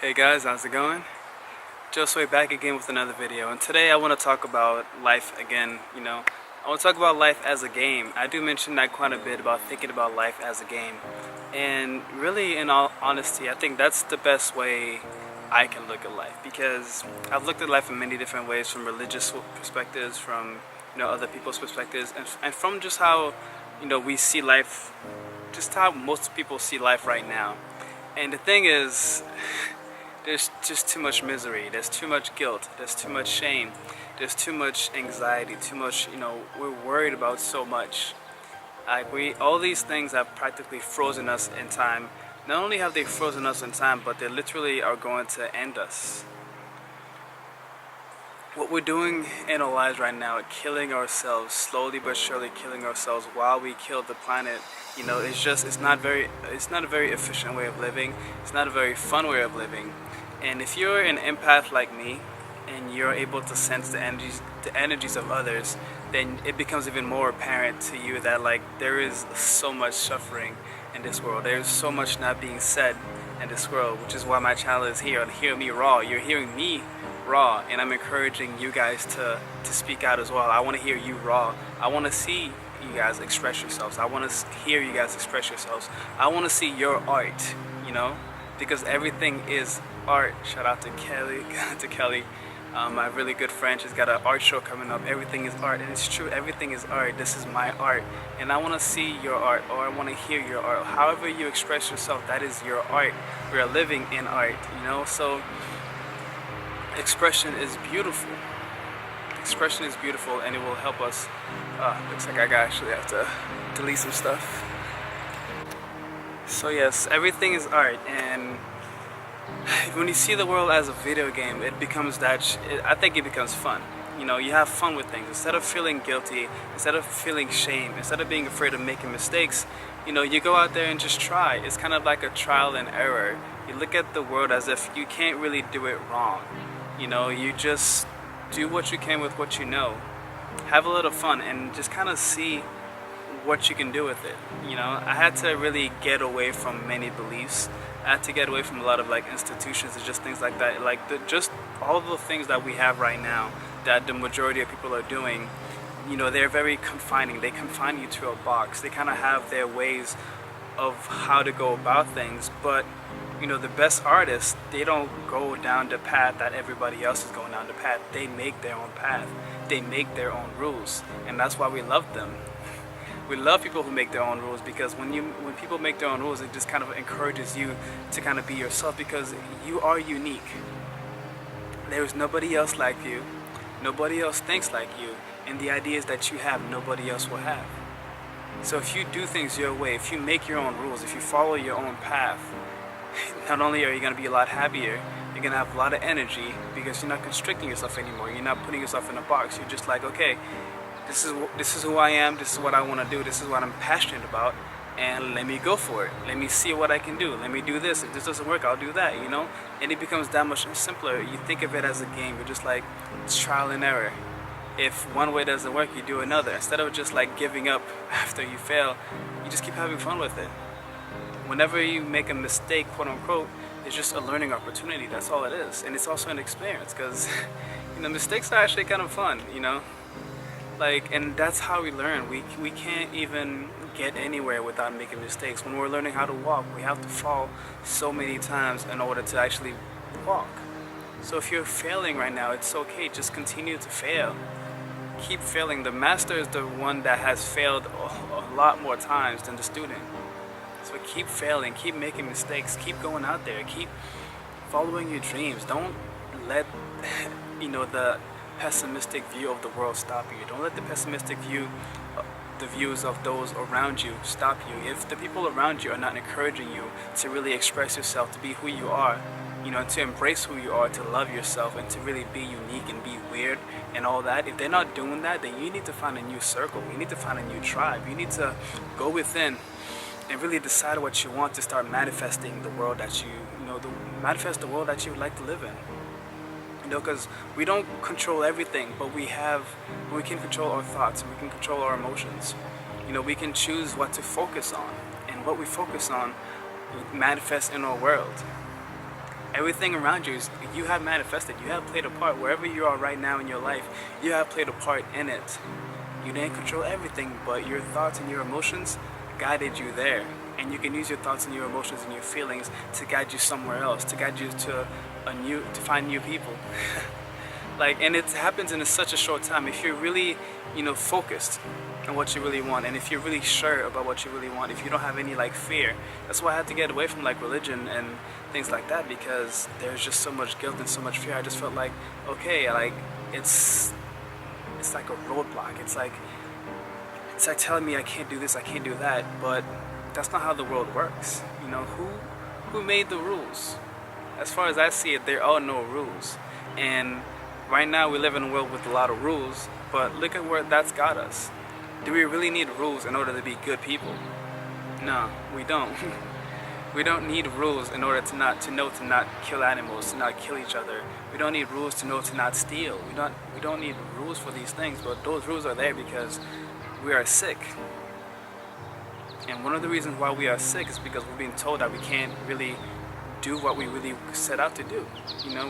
Hey guys, how's it going? Josue back again with another video, and today I want to talk about life again. I want to talk about life as a game. I do mention that quite a bit about thinking about life as a game, and really, in all honesty, I think that's the best way I can look at life, because I've looked at life in many different ways, from religious perspectives, from other people's perspectives, and from just how we see life, just how most people see life right now. And the thing is, there's just too much misery, there's too much guilt, there's too much shame, there's too much anxiety, too much, we're worried about so much. All these things have practically frozen us in time. Not only have they frozen us in time, but they literally are going to end us. What we're doing in our lives right now, killing ourselves, slowly but surely killing ourselves while we kill the planet, it's not a very efficient way of living. It's not a very fun way of living. And if you're an empath like me, and you're able to sense the energies of others, then it becomes even more apparent to you that there is so much suffering in this world. There's so much not being said in this world, which is why my channel is here. Hear Me Raw. You're hearing me raw, and I'm encouraging you guys to speak out as well. I want to hear you raw. I want to see you guys express yourselves. I want to hear you guys express yourselves. I want to see your art, because everything is art. Shout out to Kelly, my really good friend. She's got an art show coming up. Everything is art, and it's true. Everything is art. This is my art, and I want to see your art, or I want to hear your art. However you express yourself, that is your art. We are living in art, so expression is beautiful. Expression is beautiful, and it will help us. Looks like I actually have to delete some stuff. So yes, everything is art, and when you see the world as a video game, it becomes I think it becomes fun. You have fun with things. Instead of feeling guilty, instead of feeling shame, instead of being afraid of making mistakes, you go out there and just try. It's kind of like a trial and error. You look at the world as if you can't really do it wrong. You just do what you can with what you know. Have a little fun and just kind of see what you can do with it. I had to really get away from many beliefs. I had to get away from a lot of institutions and just things like that. Just all the things that we have right now that the majority of people are doing, they're very confining. They confine you to a box. They kind of have their ways of how to go about things, but the best artists, they don't go down the path that everybody else is going down the path. They make their own path. They make their own rules, and that's why we love them. We love people who make their own rules, because when people make their own rules, it just kind of encourages you to kind of be yourself, because you are unique. There is nobody else like you. Nobody else thinks like you, and the ideas that you have, nobody else will have. So if you do things your way, if you make your own rules, if you follow your own path, not only are you going to be a lot happier, you're going to have a lot of energy, because you're not constricting yourself anymore. You're not putting yourself in a box. You're just like, okay, this is who I am, this is what I want to do, this is what I'm passionate about, and let me go for it. Let me see what I can do. Let me do this. If this doesn't work, I'll do that, And it becomes that much simpler. You think of it as a game. You're just like, it's trial and error. If one way doesn't work, you do another. Instead of just giving up after you fail, you just keep having fun with it. Whenever you make a mistake, quote unquote, it's just a learning opportunity. That's all it is. And it's also an experience, because mistakes are actually kind of fun, and that's how we learn. We can't even get anywhere without making mistakes. When we're learning how to walk, we have to fall so many times in order to actually walk. So if you're failing right now, it's okay. Just continue to fail. Keep failing. The master is the one that has failed a lot more times than the student. So keep failing, keep making mistakes, keep going out there, keep following your dreams. Don't let the pessimistic view of the world stop you. Don't let the pessimistic view, the views of those around you, stop you. If the people around you are not encouraging you to really express yourself, to be who you are, to embrace who you are, to love yourself, and to really be unique and be weird and all that, if they're not doing that, then you need to find a new circle. You need to find a new tribe. You need to go within and really decide what you want, to start manifesting the world that manifest the world that you would like to live in. Because we don't control everything, but we can control our thoughts, we can control our emotions. We can choose what to focus on, and what we focus on manifests in our world. Everything around you, you have manifested. You have played a part. Wherever you are right now in your life, you have played a part in it. You didn't control everything, but your thoughts and your emotions guided you there. And you can use your thoughts and your emotions and your feelings to guide you somewhere else, to guide you to find new people. And it happens in such a short time. If you're really, focused on what you really want, and if you're really sure about what you really want, if you don't have any fear. That's why I had to get away from religion and things like that, because there's just so much guilt and so much fear. I just felt okay, it's like a roadblock. It's like telling me I can't do this, I can't do that, but that's not how the world works. Who made the rules? As far as I see it, there are no rules. And right now we live in a world with a lot of rules, but look at where that's got us. Do we really need rules in order to be good people? No, we don't. We don't need rules in order to know to not kill animals, to not kill each other. We don't need rules to know to not steal. We don't need rules for these things, but those rules are there because we are sick. And one of the reasons why we are sick is because we're being told that we can't really do what we really set out to do.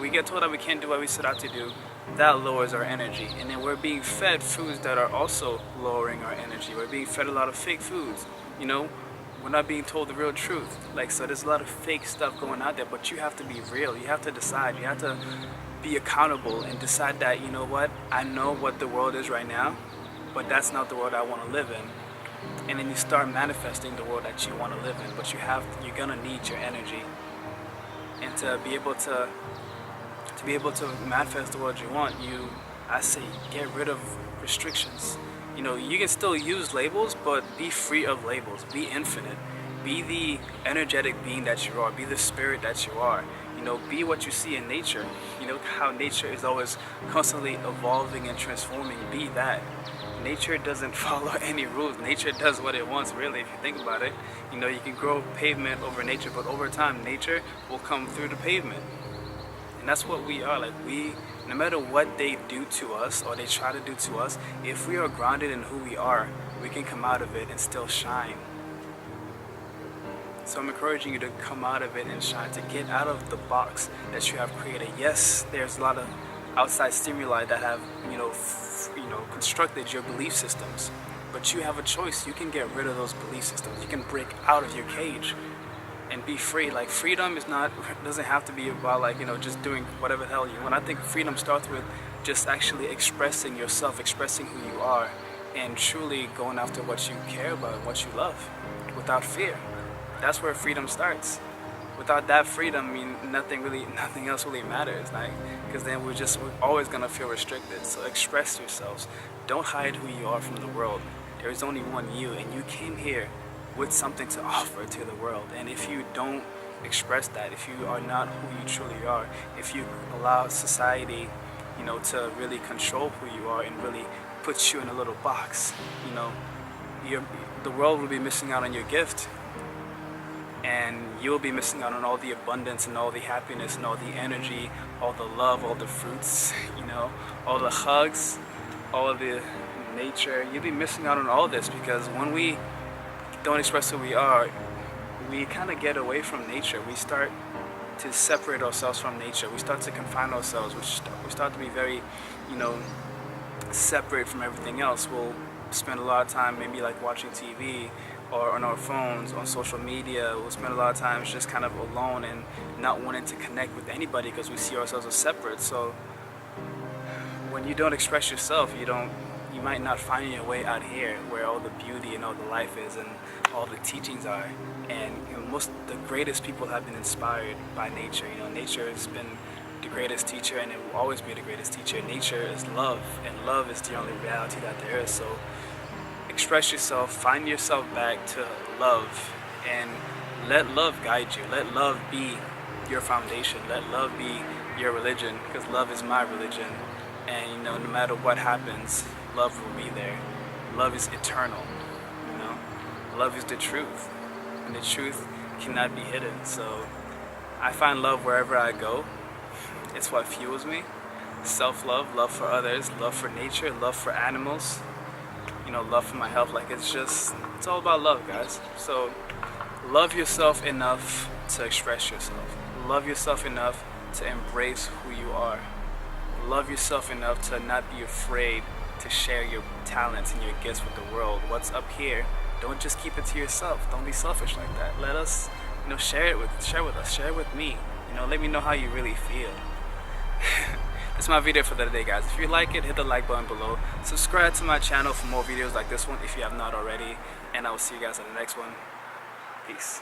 We get told that we can't do what we set out to do. That lowers our energy. And then we're being fed foods that are also lowering our energy. We're being fed a lot of fake foods. We're not being told the real truth. So there's a lot of fake stuff going out there, but you have to be real. You have to decide. You have to be accountable and decide that, what? I know what the world is right now, but that's not the world I want to live in. And then you start manifesting the world that you want to live in, but you're gonna need your energy. And to be able to manifest the world you want, I say get rid of restrictions. You can still use labels, but be free of labels. Be infinite. Be the energetic being that you are. Be the spirit that you are. Be what you see in nature. How nature is always constantly evolving and transforming. Be that. Nature doesn't follow any rules. Nature does what it wants, really, if you think about it. You can grow pavement over nature, but over time, nature will come through the pavement. And that's what we are. No matter what they do to us or they try to do to us, if we are grounded in who we are, we can come out of it and still shine. So I'm encouraging you to come out of it and shine, to get out of the box that you have created. Yes, there's a lot of outside stimuli that have, constructed your belief systems, but you have a choice. You can get rid of those belief systems. You can break out of your cage and be free. Freedom doesn't have to be about just doing whatever the hell you want. I think freedom starts with just actually expressing yourself, expressing who you are, and truly going after what you care about, what you love, without fear. That's where freedom starts. Without that freedom, nothing else really matters. Because then we're always gonna feel restricted. So express yourselves. Don't hide who you are from the world. There is only one you, and you came here with something to offer to the world. And if you don't express that, if you are not who you truly are, if you allow society, to really control who you are and really put you in a little box, the world will be missing out on your gift. And you'll be missing out on all the abundance and all the happiness and all the energy, all the love, all the fruits, all the hugs, all the nature. You'll be missing out on all this because when we don't express who we are, we kind of get away from nature. We start to separate ourselves from nature. We start to confine ourselves. We start to be very, separate from everything else. We'll spend a lot of time maybe watching TV or on our phones, on social media. We'll spend a lot of time just kind of alone and not wanting to connect with anybody because we see ourselves as separate. So when you don't express yourself, you might not find your way out here where all the beauty and all the life is and all the teachings are. And the greatest people have been inspired by nature. Nature has been the greatest teacher, and it will always be the greatest teacher. Nature is love, and love is the only reality that there is. So express yourself, find yourself back to love, and let love guide you. Let love be your foundation. Let love be your religion, because love is my religion. And no matter what happens, love will be there. Love is eternal. Love is the truth, and the truth cannot be hidden. So I find love wherever I go. It's what fuels me. Self-love, love for others, love for nature, love for animals, love for my health. It's all about love, guys. So love yourself enough to express yourself. Love yourself enough to embrace who you are. Love yourself enough to not be afraid to share your talents and your gifts with the world. What's up here, don't just keep it to yourself. Don't be selfish like that. Let us, share with us, share it with me. Let me know how you really feel. That's my video for the day, guys. If you like it, hit the like button below. Subscribe to my channel for more videos like this one if you have not already. And I will see you guys in the next one. Peace.